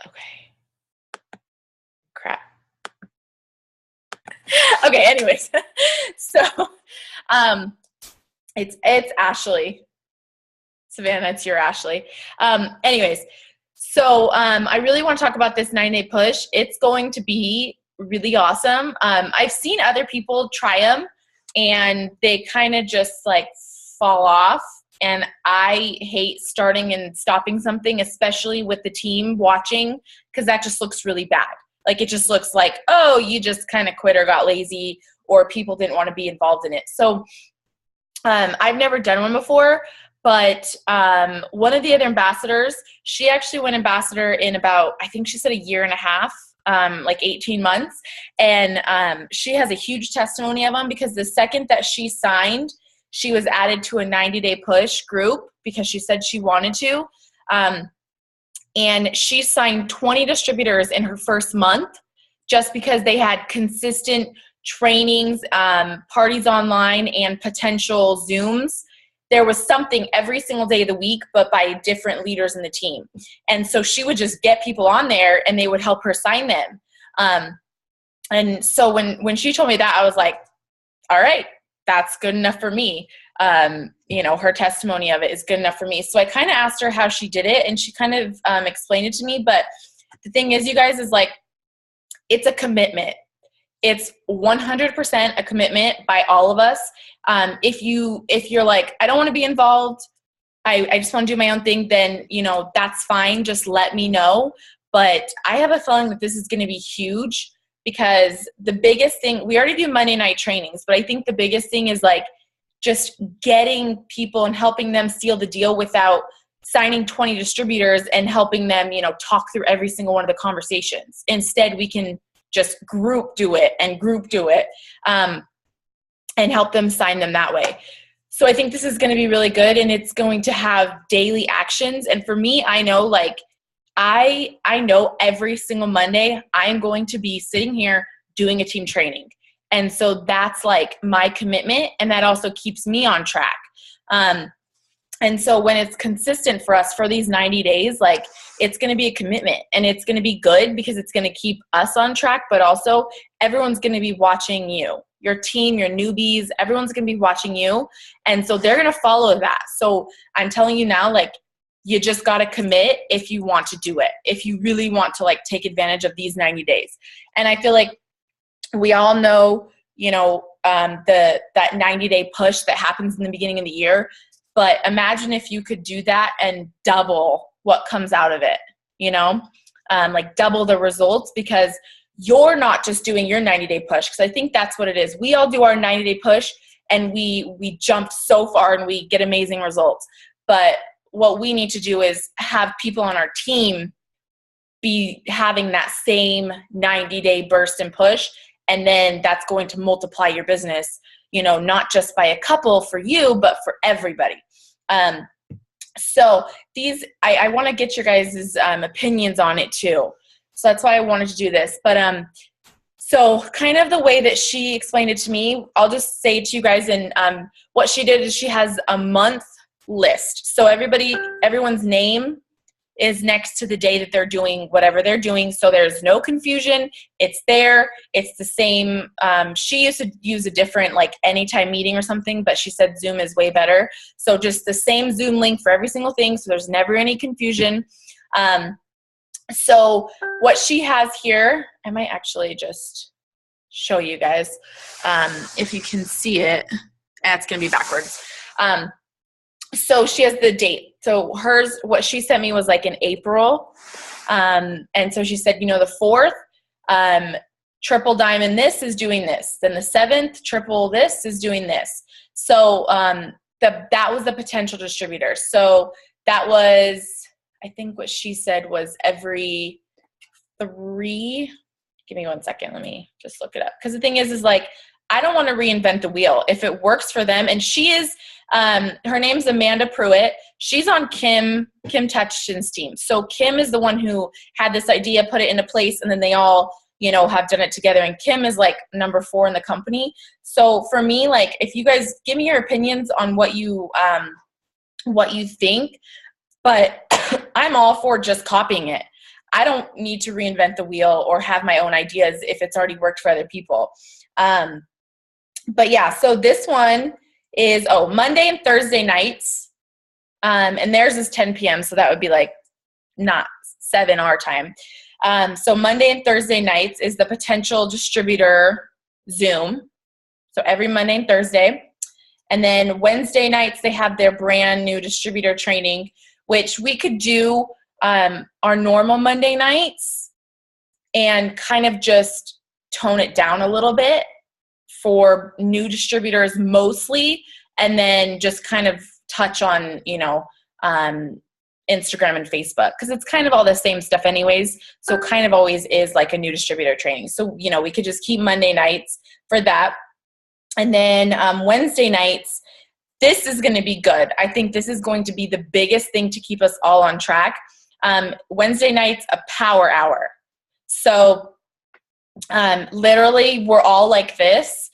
Okay. Crap. Okay, anyways. So it's Ashley. Savannah, it's your Ashley. Anyways, so I really want to talk about this 9-day push. It's going to be really awesome. I've seen other people try them and they kind of just like fall off. And I hate starting and stopping something, especially with the team watching, because that just looks really bad. Like it just looks like, oh, you just kind of quit or got lazy, or people didn't want to be involved in it. So I've never done one before, but one of the other ambassadors, she actually went ambassador in about, I think she said a year and a half, like 18 months. And she has a huge testimony of them because the second that she signed, she was added to a 90-day push group because she said she wanted to. And she signed 20 distributors in her first month just because they had consistent trainings, parties online, and potential Zooms. There was something every single day of the week, but by different leaders in the team. And so she would just get people on there and they would help her sign them. And so when she told me that, I was like, all right, that's good enough for me. Her testimony of it is good enough for me. So I kind of asked her how she did it, and she kind of explained it to me. But the thing is, you guys, is like, it's a commitment. It's 100% a commitment by all of us. If you're like, I don't want to be involved, I just want to do my own thing, then, that's fine. Just let me know. But I have a feeling that this is going to be huge, because the biggest thing, we already do Monday night trainings, but I think the biggest thing is like just getting people and helping them seal the deal without signing 20 distributors and helping them, talk through every single one of the conversations. Instead, we can just group do it and help them sign them that way. So I think this is going to be really good, and it's going to have daily actions. And for me, I know, like, I know every single Monday I am going to be sitting here doing a team training. And so that's like my commitment, and that also keeps me on track. And so when it's consistent for us for these 90 days, like, it's going to be a commitment, and it's going to be good because it's going to keep us on track, but also everyone's going to be watching you, your team, your newbies, everyone's going to be watching you. And so they're going to follow that. So I'm telling you now, like, you just got to commit if you want to do it, if you really want to, like, take advantage of these 90 days. And I feel like we all know, that 90-day push that happens in the beginning of the year. But imagine if you could do that and double what comes out of it, like double the results, because you're not just doing your 90-day push. Because I think that's what it is. We all do our 90-day push and we jump so far and we get amazing results. But what we need to do is have people on our team be having that same 90-day burst and push. And then that's going to multiply your business, not just by a couple for you, but for everybody. So these, I want to get your guys' opinions on it too. So that's why I wanted to do this. But so kind of the way that she explained it to me, I'll just say to you guys, and what she did is she has a month list. So everyone's name is next to the day that they're doing whatever they're doing. So there's no confusion. It's there. It's the same. She used to use a different, like, anytime meeting or something, but she said Zoom is way better. So just the same Zoom link for every single thing. So there's never any confusion. So what she has here, I might actually just show you guys, if you can see it. It's going to be backwards. So she has the date. So hers, what she sent me was like in April. And so she said, the 4th, triple diamond this is doing this. Then the 7th, triple this is doing this. So that was the potential distributor. So that was, I think what she said was every 3. Give me 1 second. Let me just look it up. Because the thing is like, I don't want to reinvent the wheel. If it works for them, and she is, her name's Amanda Pruitt. She's on Kim Touchton's team. So Kim is the one who had this idea, put it into place, and then they all, have done it together. And Kim is like number 4 in the company. So for me, like, if you guys give me your opinions on what you think, but I'm all for just copying it. I don't need to reinvent the wheel or have my own ideas if it's already worked for other people. But yeah, so this one is, Monday and Thursday nights. And theirs is 10 p.m. So that would be like not 7 our time. So Monday and Thursday nights is the potential distributor Zoom. So every Monday and Thursday. And then Wednesday nights, they have their brand new distributor training, which we could do our normal Monday nights and kind of just tone it down a little bit for new distributors mostly, and then just kind of touch on, Instagram and Facebook, because it's kind of all the same stuff anyways. So kind of always is like a new distributor training. So, we could just keep Monday nights for that. And then Wednesday nights, this is going to be good. I think this is going to be the biggest thing to keep us all on track. Wednesday nights, a power hour. So literally we're all like this.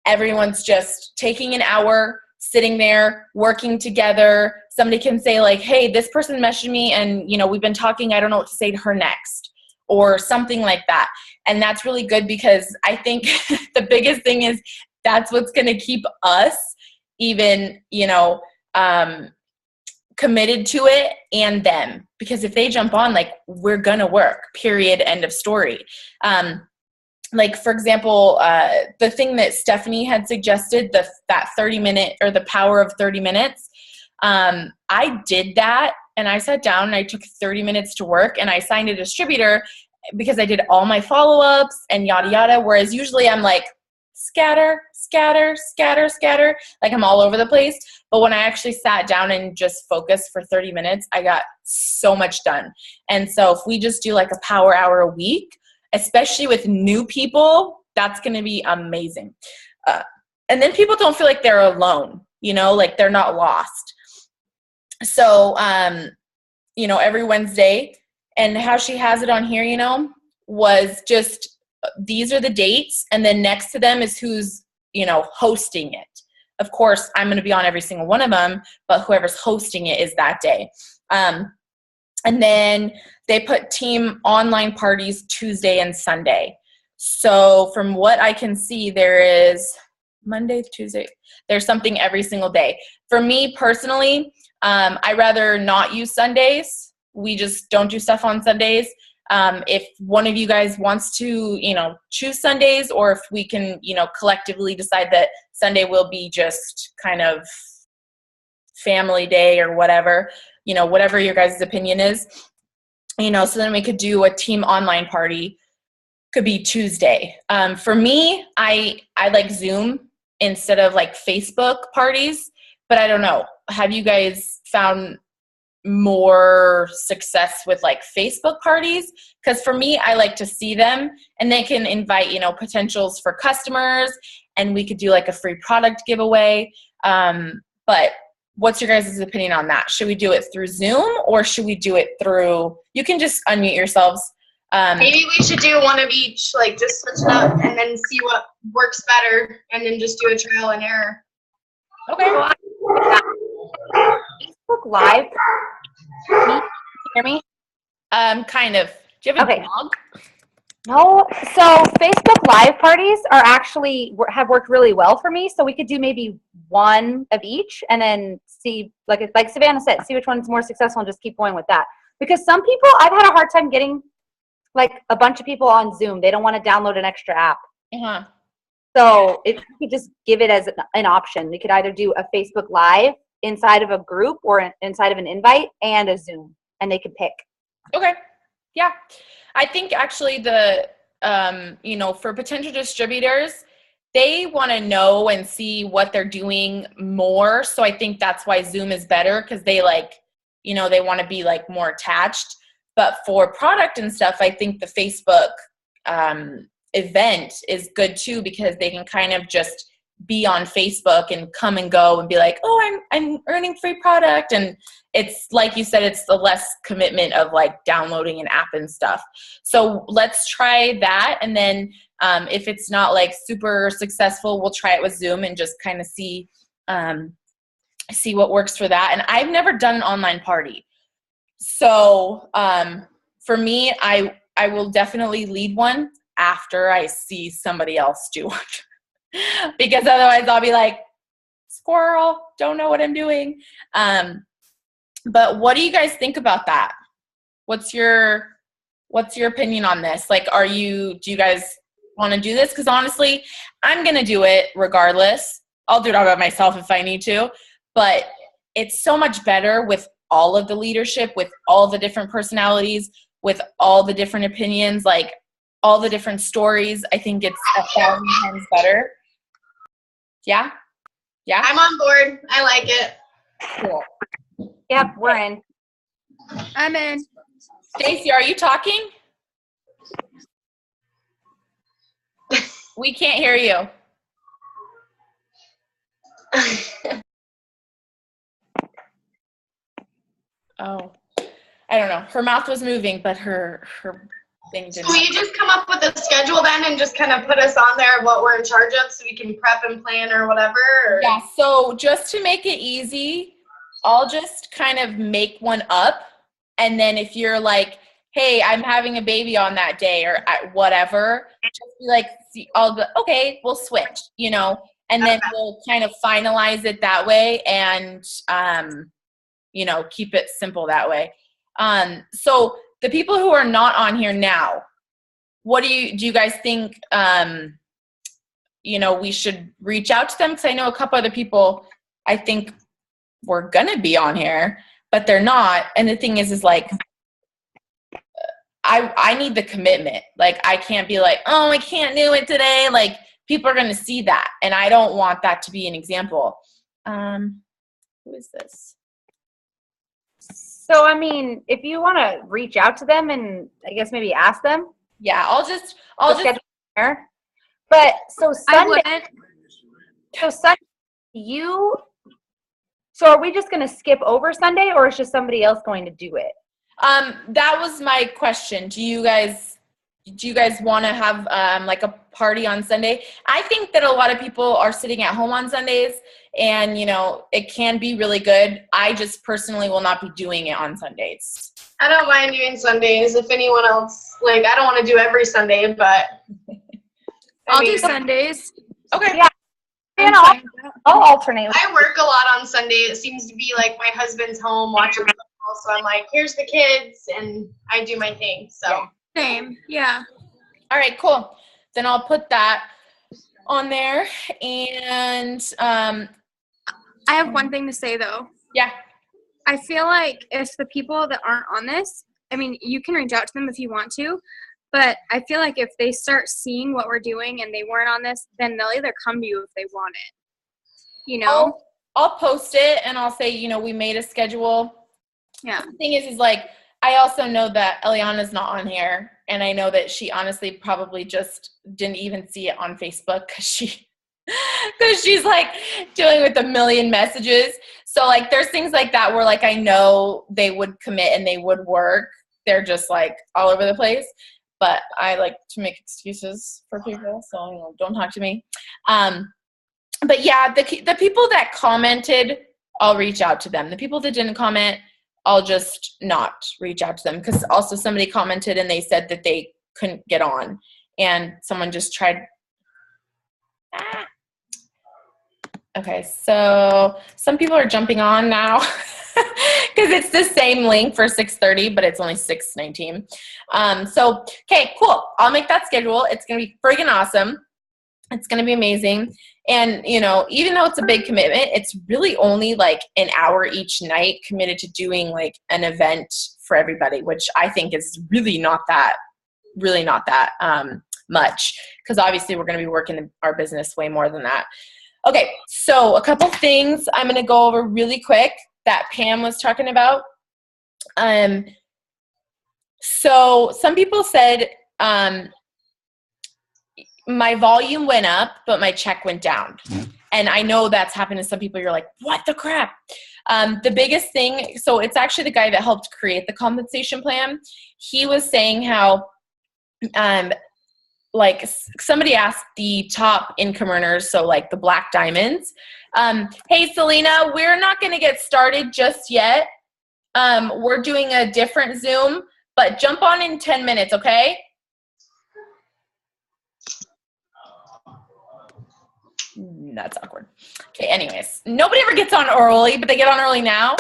Everyone's just taking an hour, sitting there, working together. Somebody can say like, hey, this person messaged me and, we've been talking. I don't know what to say to her next, or something like that. And that's really good, because I think the biggest thing is that's what's going to keep us even, committed to it, and them. Because if they jump on, like, we're going to work, period, end of story. Like, for example, the thing that Stephanie had suggested, that 30-minute, or the power of 30 minutes, I did that, and I sat down and I took 30 minutes to work, and I signed a distributor because I did all my follow-ups and yada yada, whereas usually I'm like scatter, scatter, scatter, scatter, like I'm all over the place. But when I actually sat down and just focused for 30 minutes, I got so much done. And so if we just do like a power hour a week, especially with new people, that's going to be amazing. And then people don't feel like they're alone, like they're not lost. So, every Wednesday, and how she has it on here, was just, these are the dates, and then next to them is who's, hosting it. Of course, I'm going to be on every single one of them, but whoever's hosting it is that day. And then they put team online parties Tuesday and Sunday. So from what I can see, there is Monday, Tuesday, there's something every single day. For me personally, I rather not use Sundays. We just don't do stuff on Sundays. If one of you guys wants to, choose Sundays, or if we can, collectively decide that Sunday will be just kind of family day or whatever, whatever your guys' opinion is, so then we could do a team online party, could be Tuesday. For me, I like Zoom instead of like Facebook parties, but I don't know. Have you guys found more success with like Facebook parties? Because for me, I like to see them, and they can invite, potentials for customers, and we could do like a free product giveaway. But what's your guys' opinion on that? Should we do it through Zoom, or should we do it through, you can just unmute yourselves. Maybe we should do one of each, like just switch it up and then see what works better, and then just do a trial and error. Okay. Facebook Live. Can you hear me? Kind of. Do you have a Okay. blog? No. So Facebook Live parties are actually have worked really well for me. So we could do maybe one of each, and then see, like Savannah said, see which one's more successful, and just keep going with that. Because some people, I've had a hard time getting like a bunch of people on Zoom. They don't want to download an extra app. Uh-huh. So if you could just give it as an option, we could either do a Facebook Live inside of a group, or inside of an invite, and a Zoom, and they could pick. Okay. Yeah. I think actually the, for potential distributors, they want to know and see what they're doing more. So I think that's why Zoom is better, because they they want to be like more attached. But for product and stuff, I think the Facebook event is good too, because they can kind of just be on Facebook and come and go and be like, oh, I'm earning free product. And it's like you said, it's the less commitment of like downloading an app and stuff. So let's try that. And then if it's not like super successful, we'll try it with Zoom and just kind of see what works for that. And I've never done an online party. So for me, I will definitely lead one after I see somebody else do one. Because otherwise I'll be like, squirrel, don't know what I'm doing. But what do you guys think about that? What's your opinion on this? Like, do you guys want to do this? Because honestly, I'm going to do it regardless. I'll do it all by myself if I need to. But it's so much better with all of the leadership, with all the different personalities, with all the different opinions, like all the different stories. I think it's 1,000 times better. Yeah? Yeah? I'm on board. I like it. Cool. Yep, we're in. I'm in. Stacy, are you talking? We can't hear you. Oh, I don't know. Her mouth was moving, but her thing didn't. Will you just come up with a schedule then and just kind of put us on there what we're in charge of so we can prep and plan or whatever? Or? Yeah, so just to make it easy, I'll just kind of make one up. And then if you're like, hey, I'm having a baby on that day or whatever, just be like, I'll go, okay, we'll switch, and then we'll kind of finalize it that way and, keep it simple that way. So the people who are not on here now, what do you guys think, we should reach out to them? Because I know a couple other people I think were going to be on here, but they're not. And the thing is like, I need the commitment. Like, I can't be like, oh, I can't do it today. Like, people are going to see that. And I don't want that to be an example. Who is this? So, I mean, if you want to reach out to them and I guess maybe ask them. Yeah, I'll just there. But so Sunday, I wouldn't. So are we just going to skip over Sunday or is just somebody else going to do it? That was my question. Do you guys want to have like a party on Sunday? I think that a lot of people are sitting at home on Sundays and, it can be really good. I just personally will not be doing it on Sundays. I don't mind doing Sundays. If anyone else, I don't want to do every Sunday, but. I'll do Sundays. Okay. Yeah. I'll alternate. I work a lot on Sunday. It seems to be like my husband's home watching football, so I'm like, here's the kids, and I do my thing. So Same. Yeah. All right, cool. Then I'll put that on there. And I have one thing to say though. yeah. I feel like if the people that aren't on this, I mean, you can reach out to them if you want to, but I feel like if they start seeing what we're doing and they weren't on this, then they'll either come to you if they want it. I'll post it and I'll say, we made a schedule. Yeah. The thing is like, I also know that Eliana's not on here, and I know that she honestly probably just didn't even see it on Facebook because she's like dealing with a million messages. So like there's things like that where like I know they would commit and they would work. They're just like all over the place. But I like to make excuses for people, so don't talk to me. But yeah, the people that commented, I'll reach out to them. The people that didn't comment, I'll just not reach out to them because also somebody commented and they said that they couldn't get on, and someone just tried. Okay, so some people are jumping on now because it's the same link for 6:30, but it's only 6:19. So, okay, cool. I'll make that schedule. It's going to be friggin' awesome. It's going to be amazing. And, even though it's a big commitment, it's really only like an hour each night committed to doing like an event for everybody, which I think is really not that much because obviously we're going to be working our business way more than that. Okay, so a couple things I'm going to go over really quick that Pam was talking about. So some people said my volume went up, but my check went down. And I know that's happened to some people. You're like, what the crap? The biggest thing, so it's actually the guy that helped create the compensation plan. He was saying how like somebody asked the top income earners, so like the black diamonds, hey, Selena, we're not going to get started just yet. We're doing a different Zoom, but jump on in 10 minutes, okay? That's awkward. Okay, anyways, nobody ever gets on early, but they get on early now.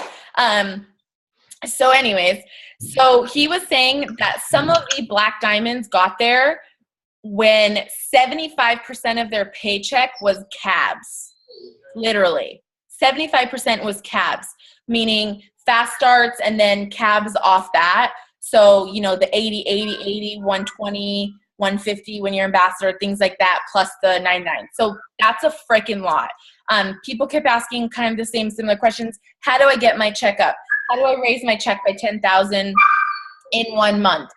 So anyways, so he was saying that some of the Black Diamonds got there when 75% of their paycheck was cabs. Literally. 75% was cabs, meaning fast starts and then cabs off that. So, you know, the 80, 120, 150 when you're ambassador, things like that, plus the 99. So that's a freaking lot. People kept asking kind of the same similar questions. How do I get my check up? How do I raise my check by 10,000 in 1 month?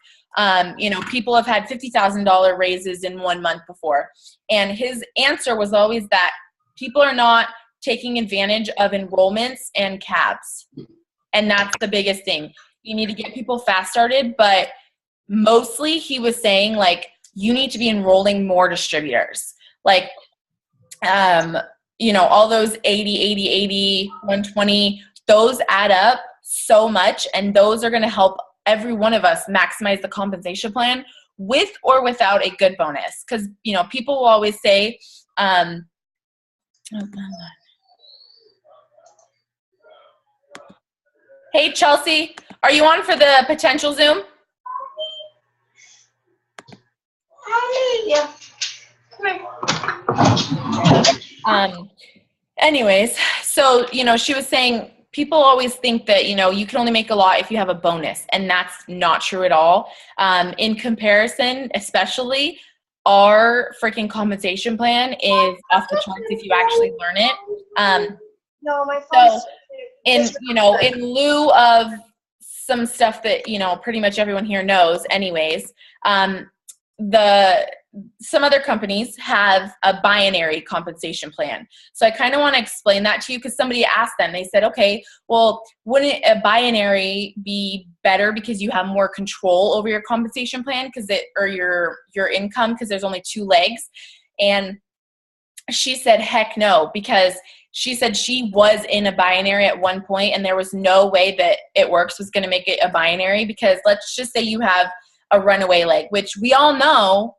You know, people have had $50,000 raises in 1 month before. And his answer was always that people are not taking advantage of enrollments and cabs. And that's the biggest thing. You need to get people fast started, but mostly he was saying, like, you need to be enrolling more distributors. Like, you know, all those 80, 120, those add up so much, and those are going to help every one of us maximize the compensation plan with or without a good bonus. Because, you know, people will always say, hey, Chelsea, are you on for the potential Zoom? Yeah. Anyways, so, you know, she was saying people always think that, you know, you can only make a lot if you have a bonus, and that's not true at all. In comparison, especially, our freaking compensation plan is off the charts if you actually learn it. No, my So in lieu of some stuff that, you know, pretty much everyone here knows anyways, some other companies have a binary compensation plan. So I kind of want to explain that to you, because somebody asked them, they said, okay, well, wouldn't a binary be better because you have more control over your compensation plan or your income, because there's only 2 legs? And she said, heck no, because she said she was in a binary at one point, and there was no way that It Works was going to make it a binary, because let's just say you have a runaway leg, which we all know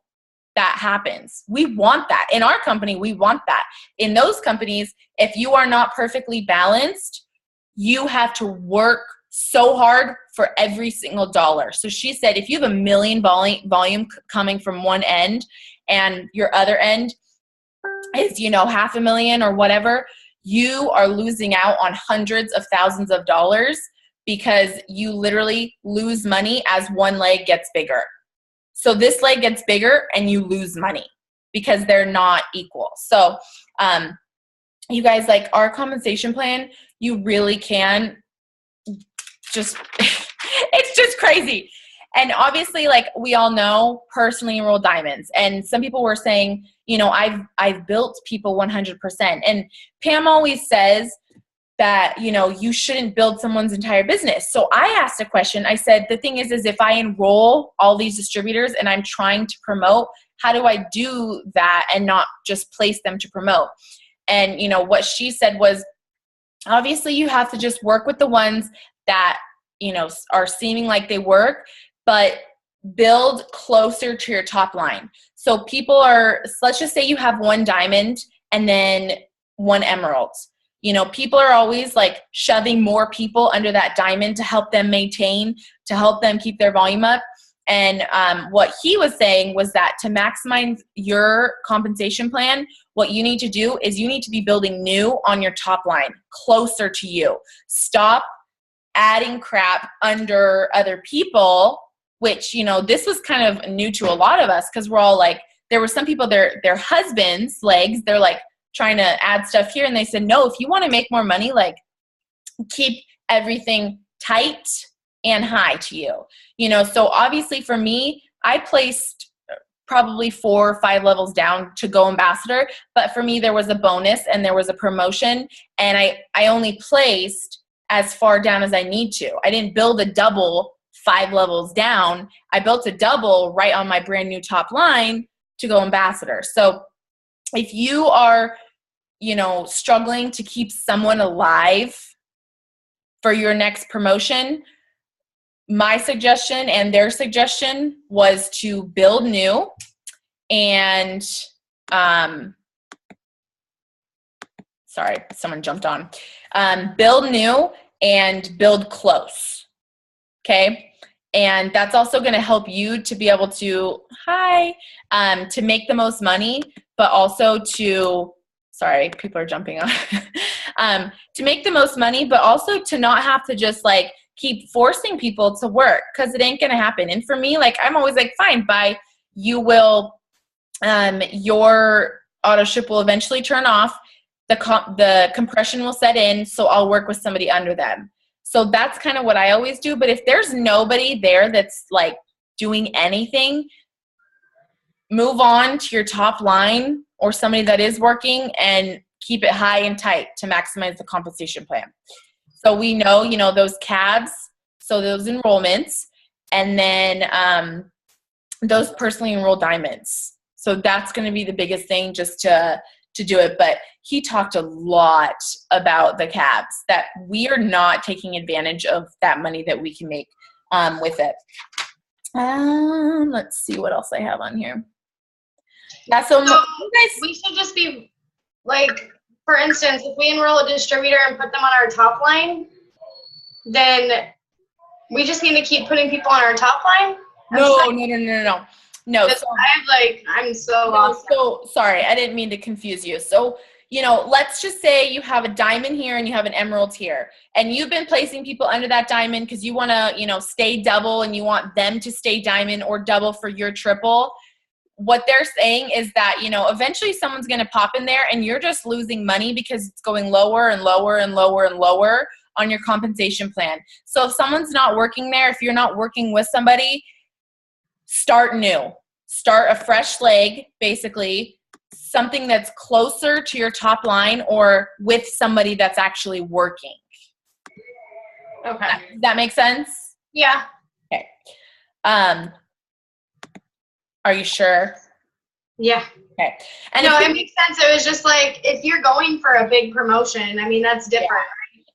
that happens. We want that. In our company, we want that. In those companies, if you are not perfectly balanced, you have to work so hard for every single dollar. So she said, if you have $1 million volume coming from one end and your other end is, you know, $500,000 or whatever, you are losing out on hundreds of thousands of dollars, because you literally lose money as one leg gets bigger. So this leg gets bigger and you lose money because they're not equal. So you guys, like, our compensation plan, you really can just, it's just crazy. And obviously, like, we all know, personally enrolled diamonds. And some people were saying, you know, I've built people 100%. And Pam always says that, you know, you shouldn't build someone's entire business. So I asked a question. I said, the thing is if I enroll all these distributors and I'm trying to promote, how do I do that and not just place them to promote? And, you know, what she said was, obviously you have to just work with the ones that, you know, are seeming like they work, but build closer to your top line. So let's just say you have 1 diamond and then 1 emerald. You know, people are always like shoving more people under that diamond to help them maintain, to help them keep their volume up. And what he was saying was that to maximize your compensation plan, what you need to do is you need to be building new on your top line, closer to you. Stop adding crap under other people, which, you know, this was kind of new to a lot of us, because we're all like, there were some people, their husbands' legs, they're like, trying to add stuff here, and they said, no, if you want to make more money, like, keep everything tight and high to you, you know. So obviously for me, I placed probably 4 or 5 levels down to go ambassador, but for me there was a bonus and there was a promotion, and I only placed as far down as I need to. I didn't build a double 5 levels down. I built a double right on my brand new top line to go ambassador. So if you are, you know, struggling to keep someone alive for your next promotion, my suggestion and their suggestion was to build new and, sorry, someone jumped on. Build new and build close, okay? And that's also going to help you to be able to, to make the most money, but also to, sorry, people are jumping on, to make the most money, but also to not have to just like keep forcing people to work, because it ain't going to happen. And for me, like, I'm always like, fine, bye. You will, your auto ship will eventually turn off. The compression will set in, so I'll work with somebody under them. So that's kind of what I always do. But if there's nobody there that's like doing anything, move on to your top line or somebody that is working and keep it high and tight to maximize the compensation plan. So we know, those cabs, so those enrollments, and then those personally enrolled diamonds. So that's going to be the biggest thing just to do it. But he talked a lot about the cabs, that we are not taking advantage of that money that we can make with it. Let's see what else I have on here. Yeah, so we should just be like, for instance, if we enroll a distributor and put them on our top line, then we just need to keep putting people on our top line? No. So, I'm so lost. So sorry, I didn't mean to confuse you. So, let's just say you have a diamond here and you have an emerald here, and you've been placing people under that diamond because you want to, stay double and you want them to stay diamond or double for your triple. What they're saying is that, eventually someone's going to pop in there and you're just losing money because it's going lower and lower and lower and lower on your compensation plan. So if someone's not working there, if you're not working with somebody, start new. Start a fresh leg, basically, something that's closer to your top line or with somebody that's actually working. Okay. Does that make sense? Yeah. Okay. Are you sure? Yeah. Okay. And no, it makes sense. It was just like, if you're going for a big promotion, I mean, that's different.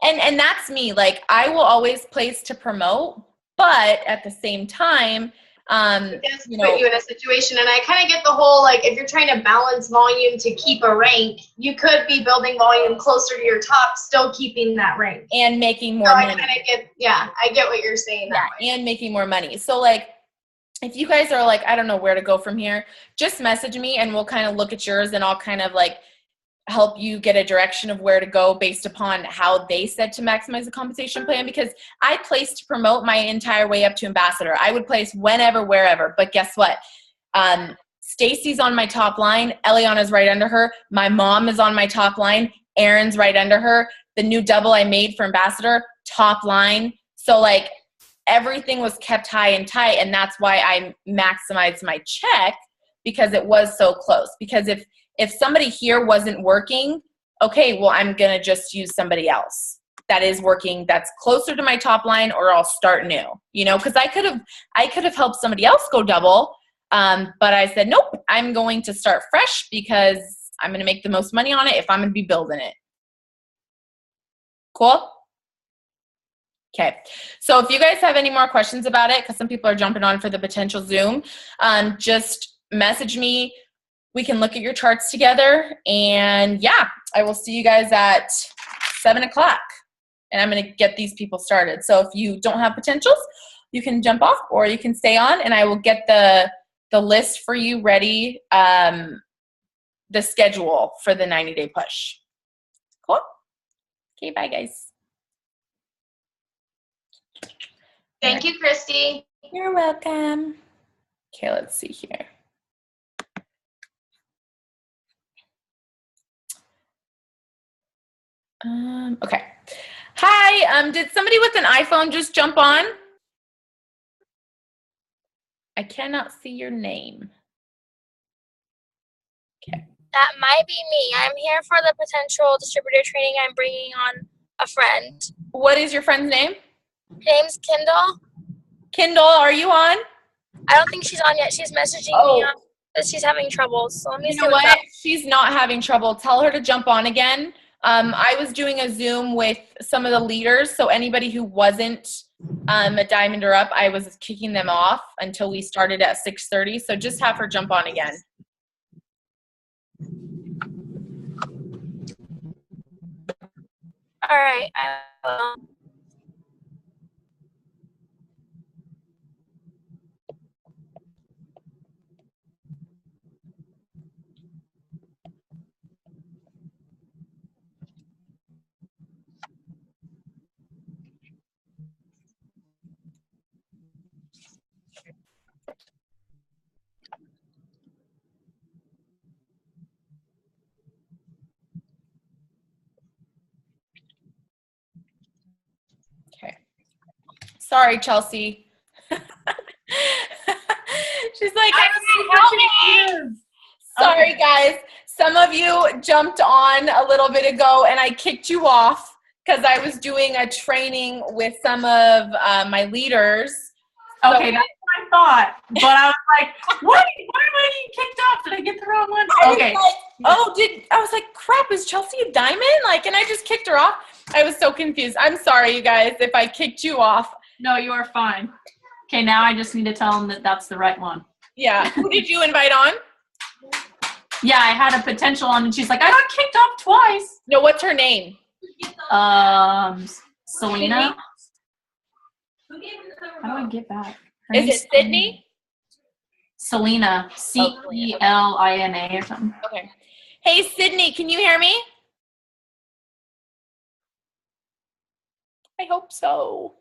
Yeah. And that's me. Like, I will always place to promote, but at the same time, it does put you in a situation, and I kind of get the whole, like, if you're trying to balance volume to keep a rank, you could be building volume closer to your top, still keeping that rank. And making more so money. I get what you're saying. Yeah, and making more money. So, like, if you guys are like, I don't know where to go from here, just message me and we'll kind of look at yours and I'll kind of like help you get a direction of where to go based upon how they said to maximize the compensation plan, because I placed to promote my entire way up to ambassador. I would place whenever, wherever, but guess what? Stacy's on my top line. Eliana's right under her. My mom is on my top line. Erin's right under her. The new double I made for ambassador, top line. So like everything was kept high and tight, and that's why I maximized my check, because it was so close. Because if somebody here wasn't working, okay, well, I'm going to just use somebody else that is working, that's closer to my top line, or I'll start new, because I could have helped somebody else go double. But I said, nope, I'm going to start fresh because I'm going to make the most money on it if I'm going to be building it. Cool? Okay. So if you guys have any more questions about it, because some people are jumping on for the potential Zoom, just message me. We can look at your charts together, and yeah, I will see you guys at 7:00, and I'm going to get these people started. So if you don't have potentials, you can jump off or you can stay on, and I will get the list for you ready, the schedule for the 90-day push. Cool? Okay, bye guys. Thank you, Christy. You're welcome. Okay, let's see here. Okay. Hi, did somebody with an iPhone just jump on? I cannot see your name. Okay. That might be me. I'm here for the potential distributor training. I'm bringing on a friend. What is your friend's name? Her name's Kendall. Kendall, are you on? I don't think she's on yet. She's messaging me that she's having trouble. So let me see what's up. She's not having trouble. Tell her to jump on again. I was doing a Zoom with some of the leaders, so anybody who wasn't a diamond or up, I was kicking them off until we started at 6:30. So just have her jump on again. All right. I will. Okay. Sorry, Chelsea. She's like, Help me! sorry, guys. Some of you jumped on a little bit ago, and I kicked you off because I was doing a training with some of my leaders. Okay, that's what I thought. But I was like, what? Why am I getting kicked off? Did I get the wrong one? Okay. I was like, crap, is Chelsea a diamond? Like, and I just kicked her off. I was so confused. I'm sorry, you guys, if I kicked you off. No, you are fine. Okay, now I just need to tell them that that's the right one. Yeah. Who did you invite on? Yeah, I had a potential on, and she's like, I got kicked off twice. No, what's her name? Selena. How do I get back? Her Is name's it Sydney? Selena. Celina or something. Okay. Hey, Sydney, can you hear me? I hope so.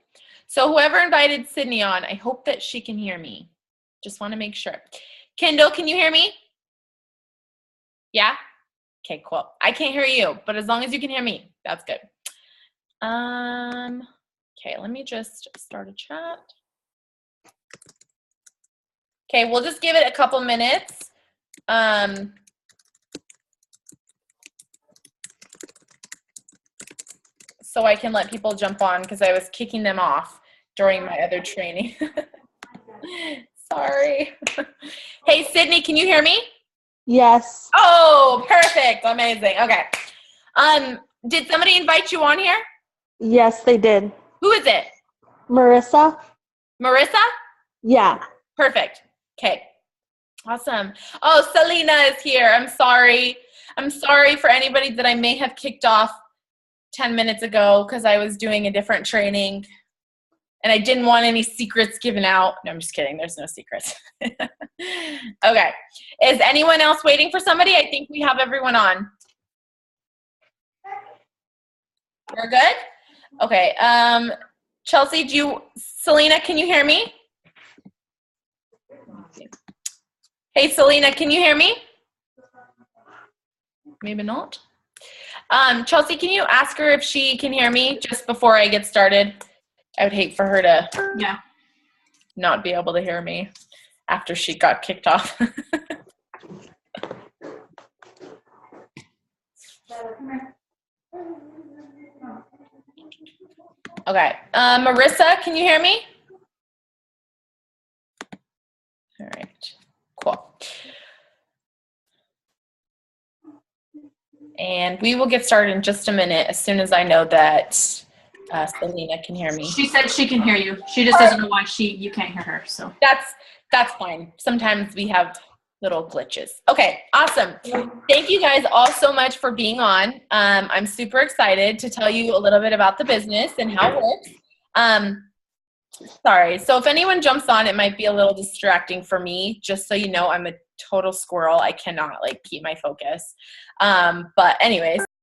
So whoever invited Sydney on, I hope that she can hear me. Just want to make sure. Kendall, can you hear me? Yeah? Okay, cool. I can't hear you, but as long as you can hear me, that's good. Okay, let me just start a chat. Okay, we'll just give it a couple minutes. So I can let people jump on because I was kicking them off during my other training. Sorry. Hey, Sydney, can you hear me? Yes. Oh, perfect. Amazing. Okay. Did somebody invite you on here? Yes, they did. Who is it? Marissa? Marissa? Yeah. Perfect. Okay. Awesome. Oh, Selena is here. I'm sorry. I'm sorry for anybody that I may have kicked off 10 minutes ago because I was doing a different training and I didn't want any secrets given out. No, I'm just kidding. There's no secrets. Okay. Is anyone else waiting for somebody? I think we have everyone on. We're good? Okay. Chelsea, Selena, can you hear me? Hey, Selena, can you hear me? Maybe not. Chelsea, can you ask her if she can hear me just before I get started? I would hate for her to not be able to hear me after she got kicked off. Okay. Marissa, can you hear me? All right. Cool. And we will get started in just a minute as soon as I know that Selena can hear me. She said she can hear you. She just doesn't know why you can't hear her. So that's fine. Sometimes we have little glitches. Okay, awesome. Thank you guys all so much for being on. I'm super excited to tell you a little bit about the business and how it works. Sorry. So if anyone jumps on, it might be a little distracting for me. Just so you know, I'm a total squirrel. I cannot keep my focus. But anyways.